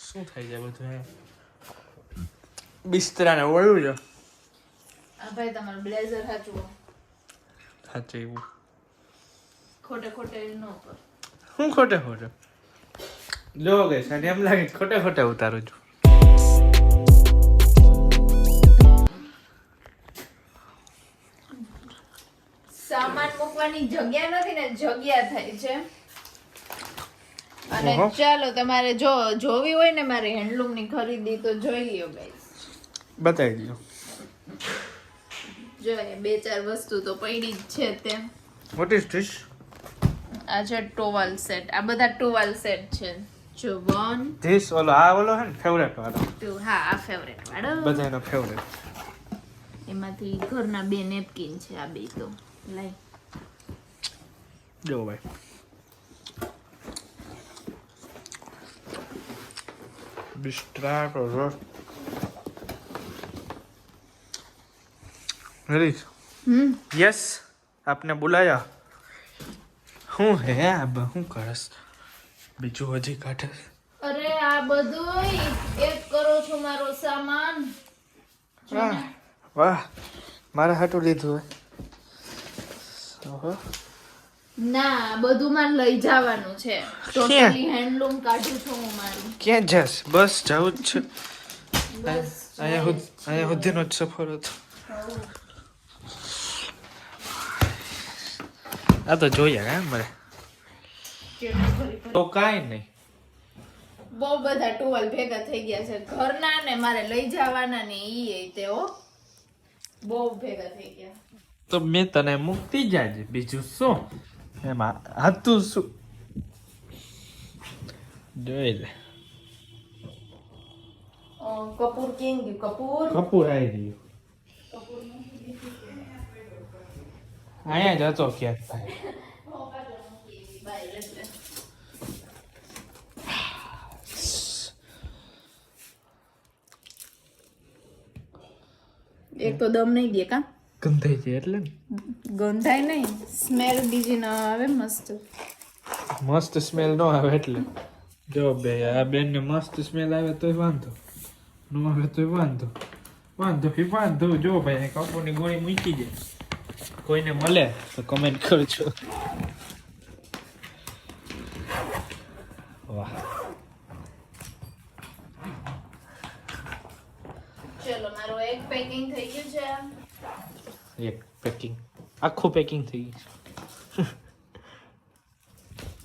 શું થઈ જાય બધું બિસ્તરાને વળ્યું છે આ ભાઈ તમારું બ્લેઝર સાચું સાચે એવું ખોટે ખોટે ન કર હું ખોટે ખોટે જો ગઈ સાને એમ લાગે ખોટે ખોટે ઉતારું છું સામાન મૂકવાની જગ્યા નથી ને જગ્યા થાય છે અને ચાલો તમારે જો જોવી હોય ને મારી હેન્ડલૂમ ની ખરીદી તો જોઈ લ્યો ગાઈસ બતાવી દો જોઈએ બે ચાર વસ્તુ તો પડી જ છે તે વોટ ઇઝ ધીસ આ છે ટોવાલ સેટ આ બધા ટોવાલ સેટ છે જો 1 ધીસ ઓલો હે ને ફેવરેટ વાળો 2 હા આ ફેવરેટ વાળો બધાનો ફેવરેટ એમાંથી ઘરના બે નેપકિન છે આ બે તો લાઈ જો ભાઈ बिस्ट्रा करो हरीश यस आपने बुलाया હું હે अब હું કરસ બીજું હજી કાઢે અરે આ બધું એક કરો છો મારો સામાન વાહ મારા હાટું લીધું ઓહો ના બધું માં લઈ જવાનું છે ટોટલી હેન્ડલૂમ કાઢું છું હું મારું ક્યાં જસ બસ જાવું જ છે બસ અહીંયા સુધીનો જ સફર હતો આ તો જોઈએ હે મારે તો કાઈ નહીં બહુ બધા ટુવાલ ભેગા થઈ ગયા છે ઘરના ને મારે લઈ જવાના ને ઈ તેઓ બહુ ભેગા થઈ ગયા તો મેં તને મુક્તિ જાજે બીજું શું એમાં હતું શું જોઈ લે કપૂર કિંગ કપૂર કપૂર આવી રહ્યું અહીંયા જ હતો ક્યાંક ભાઈ એક તો દમ નહીં દે કા ગંધાઈ છે એટલે ગંધાય નહીં સ્મેલ બીજી ના આવે મસ્ત મસ્ત સ્મેલ ન આવે એટલે જો બે આ બેન ને મસ્ત સ્મેલ આવે તોય વાંધો ન આવે તોય વાંધો વાંધો જો ભાઈ કપૂરની ગોળી મૂકી દે કોઈને મળે તો કમેન્ટ કરજો વાહ ચલો મારો એક પેકિંગ થઈ ગયું છે એક પેકિંગ આખું પેકિંગ થઈ ગયું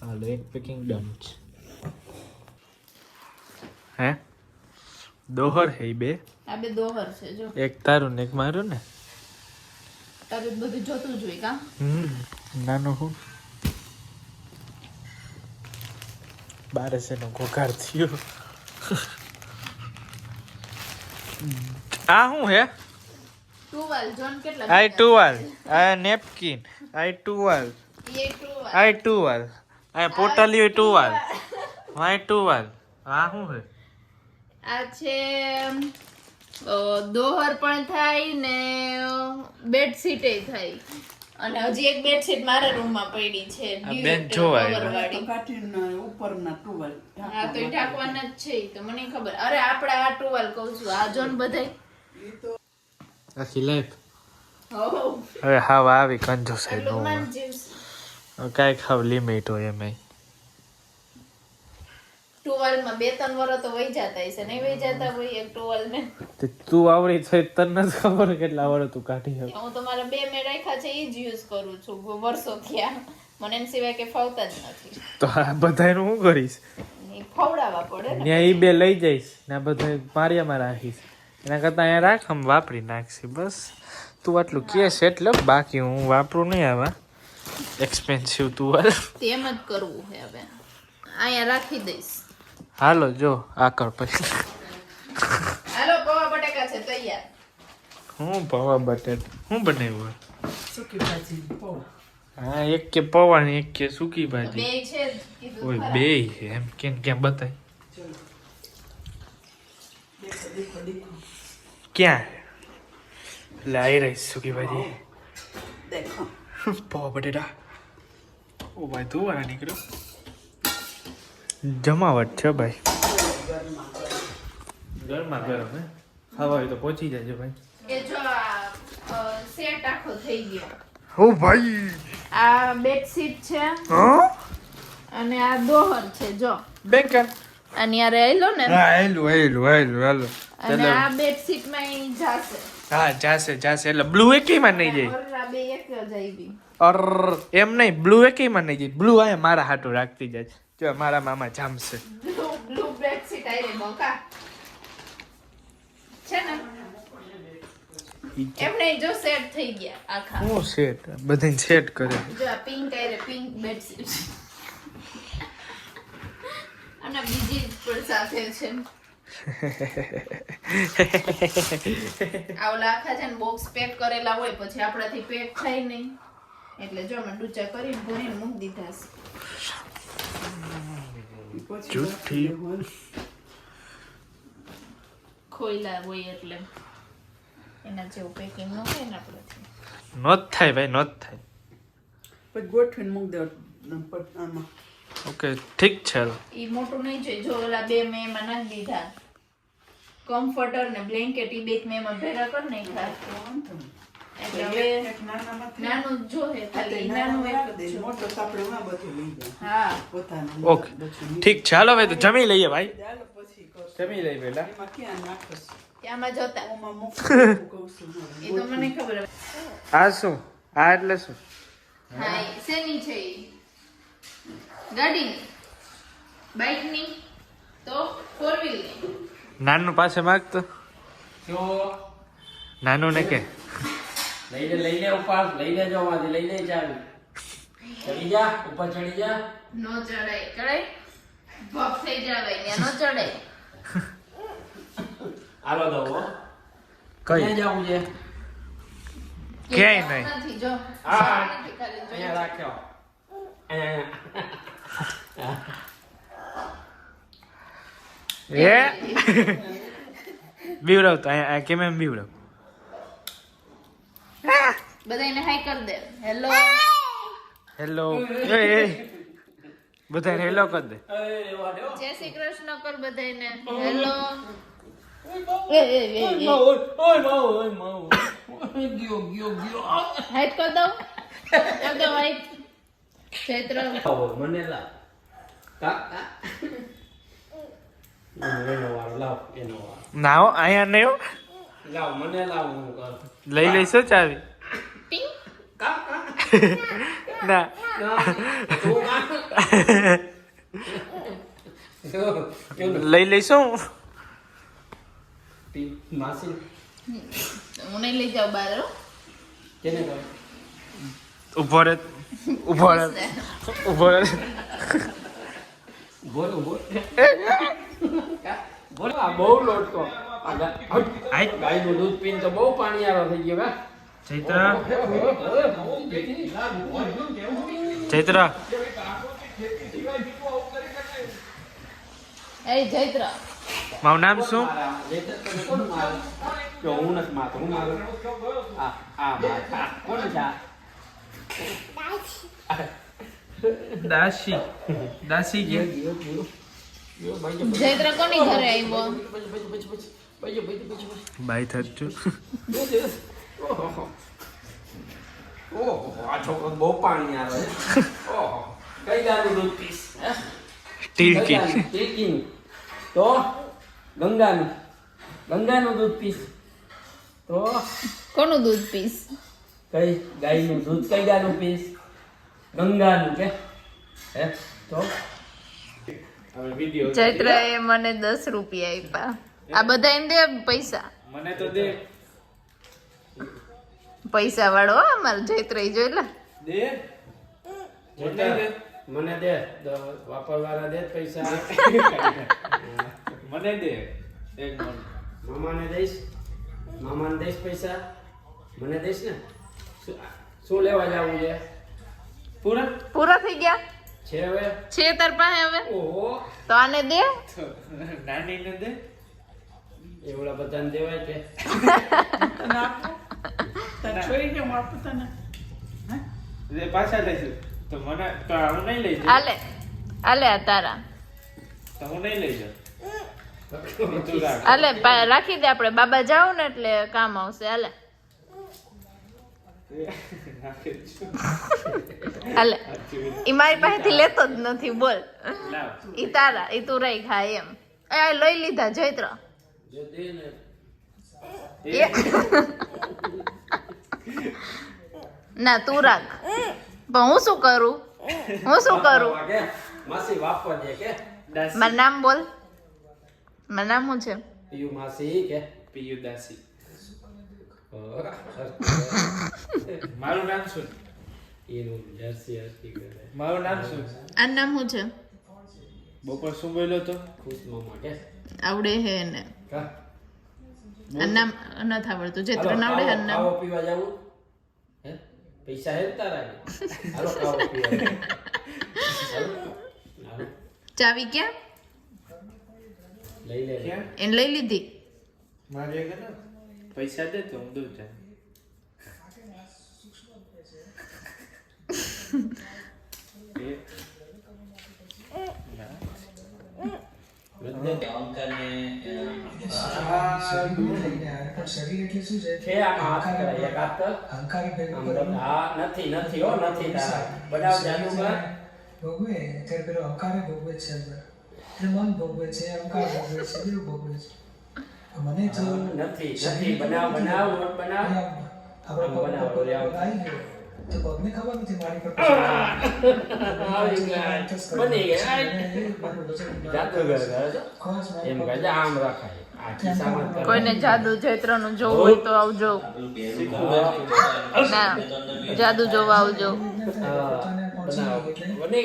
હાલો એક પેકિંગ ડન છે હે દોહર હે બે આ બે દોહર છે જો એક તારું ને એક મારું ને તારું બધું જોતું જોઈ કા નાનો હું 12 નો ઘોઘાર થયો આ શું હે ટુવાલ જોન કેટલા આઈ ટુવાલ આ નેપકિન આઈ ટુવાલ એ ટુવાલ આઈ ટુવાલ આ પોટલી ટુવાલ આઈ ટુવાલ આ શું હે આ છે દોહર પણ થાય ને બેડશીટ એ થાય અને હજી એક બેડશીટ મારા રૂમમાં પડી છે બેન જોવાય ઉપરના ટુવાલ હા તો ઢાંકવાના જ છે તો મને ખબર અરે આપણે આ ટુવાલ કહું છું આ જોન બધાય આખી લાઈફ હો હવે હાવ આવી કંજોસાઈ નો એટલું માન જીવસ કાંઈક હાવ લિમિટ હોય એમાં ટુવાલમાં 2-3 વર્ષ તો વહી જતા હશે નહીં વહી જતા હોય એક ટુવાલ ને તું આવડી થઈ તને નથી ખબર કેટલા વર્ષ તું કાઢી હવે હું તો મારા 2 મેં રાખ્યા છે એ જ યુઝ કરું છું વર્ષો થયા મને એમ સિવાય કે ફાવતા જ નથી તો આ બધાયનું શું કરીશ એ ફવડાવવા પડે ને ત્યાં ઈ બે લઈ જઈશ ને આ બધા મારિયામાં રાખીશ એના કરતા અહીંયા રાખ આમ વાપરી નાખશે બસ તું આટલું કેસ એટલે બાકી હું વાપરું નહીં આવા એક્સપેન્સિવ તું તેમ જ કરવું છે હવે અહીંયા રાખી દઈશ હાલો જો આકર પછી હાલો પૌવા બટાકા છે તૈયાર હું પૌવા બટેટ હું બનાવ્યું સુકી ભાજી પૌવા હા એક કે પૌવા ને એક કે સૂકી બે ભાજી છે કીધું ઓય ખરા. બે એમ કેમ બતાય દેખો ક્યાં એટલે આવી રહી સૂકી ભાજી દેખો પૌવા બટેટા ઓ ભાઈ તું વાળા નીકળ્યો જમાવટ છે ભાઈ, ગરમા ગરમ હે, ખાવા હોય તો પહોંચી જાય ભાઈ. એ જો આ સેટ આખો થઈ ગયો. ઓ ભાઈ, આ બેડશીટ છે હા અને આ દોહર છે જો. બેકન અને આ રહેલો ને હા, હેલો અને આ બેડશીટ માં ઈ જાશે. હા, જાશે એટલે બ્લુ એકેયમાં નહીં જાય. આ બે એક જ આવી. અર એમ નહીં, બ્લુ એકેયમાં નહીં જાય. બ્લુ આયા મારા હાટું રાખતી જાય. જો મારા મામા જામશે. બ્લુ બેડશીટ આવી બકા છે ને એમને જો સેટ થઈ ગયા આખા. હું સેટ બધાને સેટ કરે. જો આ પિંક આયરે પિંક બેડશીટ અને બીજી પણ સાથે છે. આવલા આખા છે ને બોક્સ પેક કરેલા હોય પછી આપણાથી પેક થાય નહીં એટલે જો અમે ડૂચા કરીને ભરીને મૂકી દીધા છે. જુઠ્ઠી. ખોઈલા હોય એટલે એના જેવું પેકિંગ ન થાય ને આપણાથી. નોત થાય ભાઈ, નોત થાય. પછી ગોઠવીને મૂકી દો આમાં. ઓકે ઠીક છે. ઈ મોટું નહીં જોઈએ. જો ઓલા બે મેં એમાં નાખી દીધા કમ્ફર્ટર ને બ્લેન્કેટ ઈ બે મેં એમાં ભેગા કરી નાખ્યા એટલે હવે એક નાનામાંથી નાનું જ જોઈએ ખાલી નાનું એક જ જોઈએ. મોટો તો આપણે એમાં બધું લઈ જાય હા પોતાનું. ઓકે ઠીક છે, હાલો ભાઈ તો જમી લઈએ ભાઈ. ચાલો પછી કરશું. જમી લઈએ પેલા. એમાં ક્યાં નાખશ? ત્યાંમાં જોતા ઓમાં મૂકું કહું છું હું. એ તો મને ખબર હવે. આ શું? આ એટલે શું? હા એ શેની છે ઈ? ગાડીની, બાઇકની, તો ફોર વ્હીલની. નાનું પાસે માગતો નાનું ને કે લઈને ઉપર લઈ લેજો માંથી લઈ લે ચાવી ચડી જા ઉપર ચડી જા નો ચડાય ચડાય ભપ થઈ જાવે ને નો ચડાય. આલો દો હો કઈ ક્યાં જાવું છે ક્યાંય નહીં. નથી જો હા. નથી ખાલી જો. અહીંયા રાખ્યો એ બીવડાવ તો અહીંયા કેમ એમ બીવડાવ. બધાયને હાય કર દે. હેલો હેલો બધાને હેલો કર દે. જય શ્રી કૃષ્ણ કર બધાયને. હેલો હાઈટ કર દઉં કર દઉં હાઈટ. ચૈત્ર મને લાવ કા એનો વારો લાવ એનો વારો ના હો, અહીંયા નહીં હો. લાવ મને લાવ હું કર લઈ લઈશ હો ચાવી. પિંક કા ના લઈ લઈશું. માસી હું નહીં લઈ જાઉં બહાર હો. કેને કહો ઉભો રે બોલો બોલ બોલો આ બહુ લોટકો આ ગાયનું દૂધ પીને તો બહુ પાણી આવા થઈ ગયો કા ચૈત્ર ચૈત્ર એ ચૈત્ર મારું નામ શું? હું નથી મારતો હું મારું કોણ છે દાસી કે ચૈત્ર કોની ઘરે આવ્યો? બાઈ થતું ઓહો આ છોકરો બહુ પાણી આવે ઓહો કઈ ગાનું દૂધ પીસ ટીલકી ટીલકીનું તો ગંગાનું દૂધ પીસ તો કોનું દૂધ પીસ? કઈ ગાયનું દૂધ કઈ ગાનું પીસ ગંગાનું કે હે તો હવે વિડિયો ચૈત્ર એ મને 10 રૂપિયા આપ્યા. આ બધાને દે પૈસા. મને તો દે પૈસા વાળો હો અમાર ચૈત્ર ઈ જોઈ લે. દે મને દે વાપરવાના દે પૈસા મને દે એક મણ. મામાને દઈશ પૈસા મને દઈશ ને શું લેવા જવું છે પૂરા થઈ ગયા છે હવે છે તાર પાસે હવે? ઓહો તો આને દે. નાની ને દે. એવડા બધાને દેવાય કે તને આપું? તને છોડીને હું આપું તને? પાછા લઈશું તો મને તો હું નહીં લઈ આલે આ તારા તો હું નહીં લઈ જાઉં. તું રાખ. હાલે રાખી દે, આપણે બાબા જાવ ને એટલે કામ આવશે. હાલે રાખી દઈશું. હાલે ઈ મારી પાસેથી લેતો જ નથી. બોલ લાવ. ઈ તારા, ઈ તું રહી ખાય એમ. એ લઈ લીધા ચૈત્ર. જો દે ને એ. ના તું રાખ. પણ હું શું કરું? કે માસી વાપવા દે કે દાસી. મારું નામ બોલ. મારું નામ શું છે? પીયુ માસી કે પિયુ દાસી. ઓહ, મારું નામ શું? એનું જર્સી હરતી કરે મારું નામ શું? આ નામ શું છે? બપોર શું બોલ્યો તો? ખુશ મામા કે આવડે હે ને? કા આ નામ નથી આવડતું. ચૈત્ર આવડે હે નામ? ખાવા પીવા જાવું હે પૈસા હે ને તારા હાલો ખાવા પીવા હાલો. ચાવી ક્યાં? લઈ લે ક્યાં? એને લઈ લીધી. મારે એક હતો. પૈસા દે તો હું દઉં ચાલ. છે આમાં હાથ કરાય એક હાથ કર આમ રમ. હા નથી નથી હો નથી તારા બનાવ જાદુગર ભોગવે ત્યારે પેલો અહંકાર ભોગવે છે અંદર. એટલે મન ભોગવે છે, અહંકાર ભોગવે છે, દેવ ભોગવે છે. મને તો નથી નથી બનાવ બનાવ નોટ બનાવ આપણો આમ બનાવો, પગ લે આવો. આવી ગયો તો પગને ખબર નથી મારી પર આવી ગયા બની ગયા જાદુગર કરે છે. એમ કહે છે આમ રખાય આ ખિસ્સામાં જ કરે. કોઈને જાદુ ચૈત્રનું જોવું હોય તો આવજો. ના જાદુ જોવા આવજો. બનાવો બની